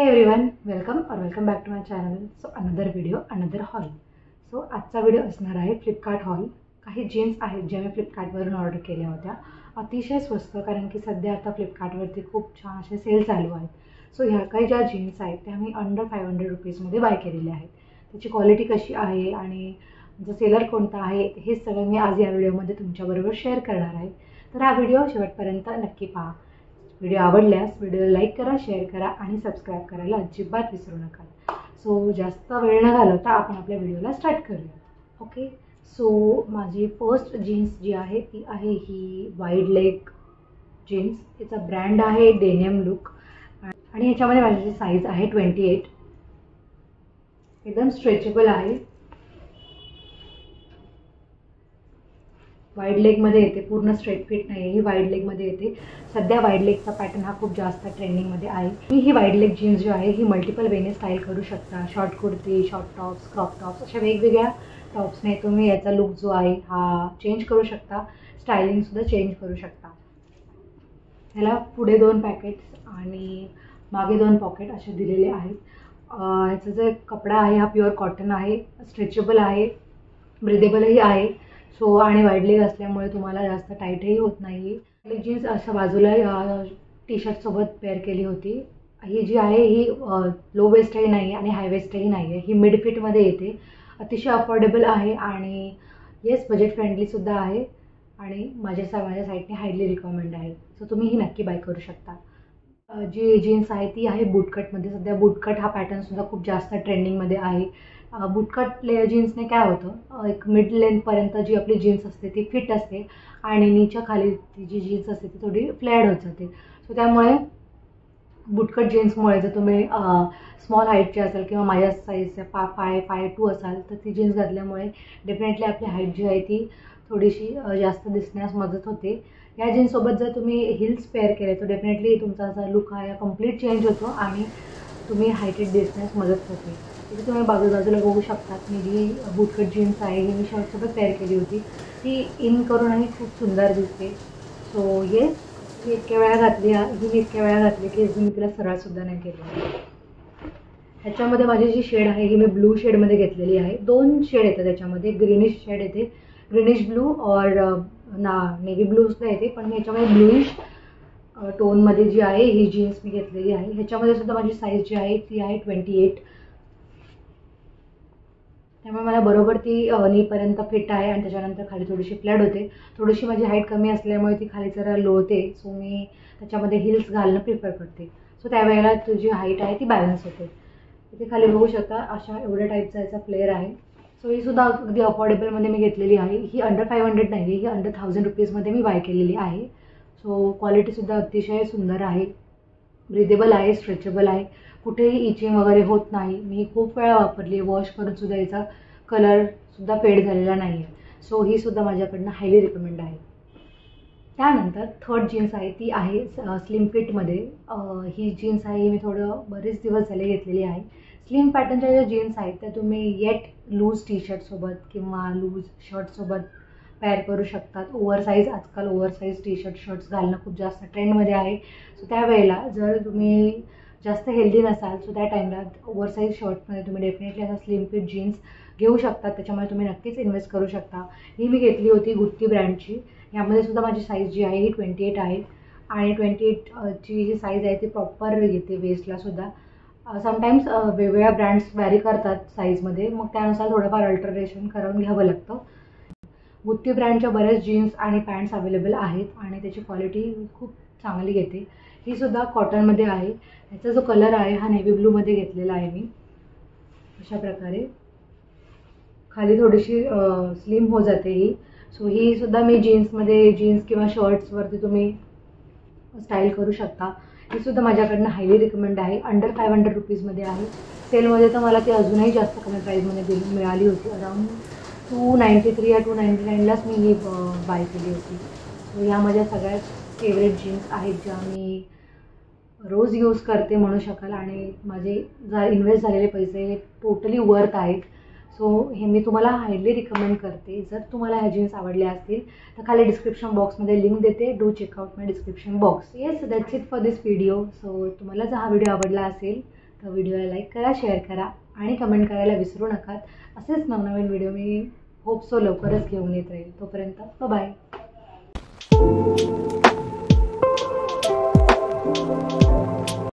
Everyone, welcome back to my channel. So another video, another haul. So आजचा video असणार आहे Flipkart hall. काही jeans आहेत ज्या मी फ्लिपकार्टवरून ऑर्डर केल्या होत्या. अतिशय स्वस्त, कारण की सध्या आता फ्लिपकार्टवरती खूप छान असे सेल चालू आहेत. सो ह्या काही ज्या जीन्स आहेत त्या मी अंडर 500 रुपीजमध्ये बाय केलेल्या आहेत. त्याची क्वालिटी कशी आहे आणि जो सेलर कोणता आहे हे सगळं मी आज या व्हिडिओमध्ये तुमच्याबरोबर शेअर करणार आहे. तर हा व्हिडिओ शेवटपर्यंत नक्की पहा. व्हिडिओ आवडल्यास व्हिडिओला लाईक करा, शेअर करा आणि सबस्क्राईब करायला अजिबात विसरू नका. सो जास्त वेळ न घालवता आपण आपल्या व्हिडिओला स्टार्ट करूया. ओके. सो माझी फर्स्ट जीन्स जी आहे ती आहे ही वाईड लेग जीन्स. याचा ब्रँड आहे डेनियम लुक आणि ह्याच्यामध्ये माझी साईज आहे 28. एकदम स्ट्रेचेबल आहे. वाईड लेगमध्ये येते, पूर्ण स्ट्रेट फिट नाही, ही वाईड लेगमध्ये येते. सध्या वाईड लेगचा पॅटर्न हा खूप जास्त ट्रेंडिंगमध्ये आहे. मी ही वाईड लेग जीन्स जी आहे ही मल्टिपल वेने स्टाईल करू शकता. Short kurti, short tops, crop tops अशा वेगवेगळ्या टॉप्सने तुम्ही याचा लुक जो आहे हा चेंज करू शकता. स्टायलिंगसुद्धा चेंज करू शकता. ह्याला पुढे 2 पॅकेट्स आणि मागे 2 पॉकेट असे दिलेले आहेत. ह्याचा जो कपडा आहे हा प्युअर कॉटन आहे, स्ट्रेचेबल आहे, ब्रिदेबलही आहे. सो आणि वाईड लेग असल्यामुळे तुम्हाला जास्त टाईटही होत नाही. जीन्स अशा बाजूला टी शर्टसोबत पेअर केली होती. ही जी आहे ही लो वेस्टही नाही आणि हाय वेस्टही नाही आहे. ही मिड फिटमध्ये येते. अतिशय अफोर्डेबल आहे आणि येस बजेट फ्रेंडलीसुद्धा आहे आणि माझ्या साईडने हायली रिकमेंड आहे. सो तुम्ही ही नक्की बाय करू शकता. जी जीन्स आहे ती आहे बूटकटमध्ये. सध्या बूटकट हा पॅटर्नसुद्धा खूप जास्त ट्रेंडिंगमध्ये आहे. बूटकट जीन्सने काय होतं, एक मिड लेंथपर्यंत जी आपली जीन्स असते ती फिट असते आणि नीच्या खाली ती जी जीन्स असते ती थोडी फ्लॅड होत जाते. सो त्यामुळे बूटकट जीन्समुळे जर तुम्ही स्मॉल हाईटचे असाल किंवा माझ्या साईजच्या 5'2" असाल तर ती जीन्स घातल्यामुळे डेफिनेटली आपली हाईट जी आहे ती थोडीशी जास्त दिसण्यास मदत होते. या जीन्ससोबत जर तुम्ही हिल्स पेअर केले तर डेफिनेटली तुमचा असा लुक हा कम्प्लीट चेंज होतो आणि तुम्ही हायटेड दिसण्यास मदत होते. तिथे तुम्ही बाजूला बघू शकतात. मी जी बूटकट जीन्स आहे ही मी शर्टसोबत पेअर केली होती. ती इन करूनही खूप सुंदर दिसते. सो येस, मी इतक्या वेळा घातली की अजून मी तिला सरळसुद्धा नाही केली. ह्याच्यामध्ये माझी जी शेड आहे ही मी ब्लू शेडमध्ये घेतलेली आहे. 2 शेड येतात त्याच्यामध्ये. ग्रीनिश शेड येते, ग्रीनिश ब्लू और नेव्ही ब्लूसुद्धा येते, पण मी ह्याच्यामध्ये ब्लूइश टोनमध्ये जी आहे ही जीन्स मी घेतलेली आहे. ह्याच्यामध्ये सुद्धा माझी साईज जी आहे ती आहे 28. त्यामुळे मला बरोबर ती नीपर्यंत फिट आहे आणि त्याच्यानंतर खाली थोडीशी फ्लॅट होते. थोडीशी माझी हाईट कमी असल्यामुळे ती खाली जरा लोळते. सो मी त्याच्यामध्ये हिल्स घालणं प्रिफर करते. सो त्यावेळेला तुझी हाईट आहे ती बॅलन्स होते. इथे खाली बघू शकता अशा एवढ्या टाईपचा याचा फ्लेअर आहे. सो ही सुद्धा अगदी अफोर्डेबलमध्ये मी घेतलेली आहे. ही अंडर 500 नाही आहे, ही अंडर 1000 रुपीजमध्ये मी बाय केलेली आहे. सो क्वालिटीसुद्धा अतिशय सुंदर आहे, ब्रिदेबल आहे, स्ट्रेचेबल आहे, कुठेही इचिंग वगैरे होत नाही. मी खूप वेळा वापरली, वॉश करूनसुद्धा याचा कलरसुद्धा फेड झालेला नाही आहे. सो ही सुद्धा माझ्याकडनं हायली रिकमेंड आहे. त्यानंतर थर्ड जीन्स आहे ती आहे स्लिम फिटमध्ये. ही जीन्स आहे मी बरेच दिवस झाले घेतलेली आहे. स्लिम पॅटर्नच्या ज्या जीन्स आहेत त्या तुम्ही येट लूज टी शर्टसोबत किंवा लूज शर्टसोबत पेअर करू शकतात. आजकाल ओव्हरसाईज टी शर्ट्स घालणं खूप जास्त ट्रेंडमध्ये आहे. सो त्यावेळेला जर तुम्ही जास्त हेल्दी नसाल सो त्या टाईमला ओव्हरसाईज शर्टमध्ये तुम्ही डेफिनेटली असा स्लिम फिट जीन्स घेऊ शकता. त्याच्यामुळे तुम्ही नक्कीच इन्व्हेस्ट करू शकता. ही मी घेतली होती गुत्ती ब्रँडची. यामध्ये सुद्धा माझी साईज जी आहे ही 28 आहे आणि 28ची जी साईज आहे ती प्रॉपर येते वेस्टलासुद्धा. समटाईम्स वेगवेगळ्या ब्रँड्स व्हॅरी करतात साईजमध्ये, मग त्यानुसार थोडंफार अल्टरेशन करून घ्यावं लागतं. गुत्ती ब्रँडच्या बऱ्याच जीन्स आणि पॅन्ट्स अवेलेबल आहेत आणि त्याची क्वालिटी खूप चांगली येते. ही सुद्धा कॉटनमध्ये आहे. ह्याचा जो कलर आहे हा नेव्ही ब्लूमध्ये घेतलेला आहे मी. अशा प्रकारे खाली थोडीशी स्लिम हो जाते ही. सो ही सुद्धा मी जीन्स किंवा शर्ट्सवरती तुम्ही स्टाईल करू शकता. ही सुद्धा माझ्याकडनं हायली रिकमेंड आहे. अंडर 500 रुपीजमध्ये आहे. सेलमध्ये तर मला ती अजूनही जास्त कमी प्राईजमध्ये मिळाली होती. अराऊंड 293 या 299लाच मी ही बाय केली होती. सो ह्या माझ्या सगळ्यात फेवरेट जीन्स आहेत ज्या मी रोज यूज करते म्हणू शकाल आणि माझे इन्व्हेस्ट झालेले पैसे हे टोटली वर्थ आहेत. सो हे मी तुम्हाला हायली रिकमेंड करते. जर तुम्हाला ह्या जीन्स आवडल्या असतील तर खाली डिस्क्रिप्शन बॉक्समध्ये लिंक देते. Do check out my description box. Yes, that's it for this video. So तुम्हाला जर हा व्हिडिओ आवडला असेल तर व्हिडिओला लाईक करा, शेअर करा आणि कमेंट करायला विसरू नका. असेच नवनवीन व्हिडिओ मी होप सो लवकरच घेऊन येत राहील. तोपर्यंत बाय.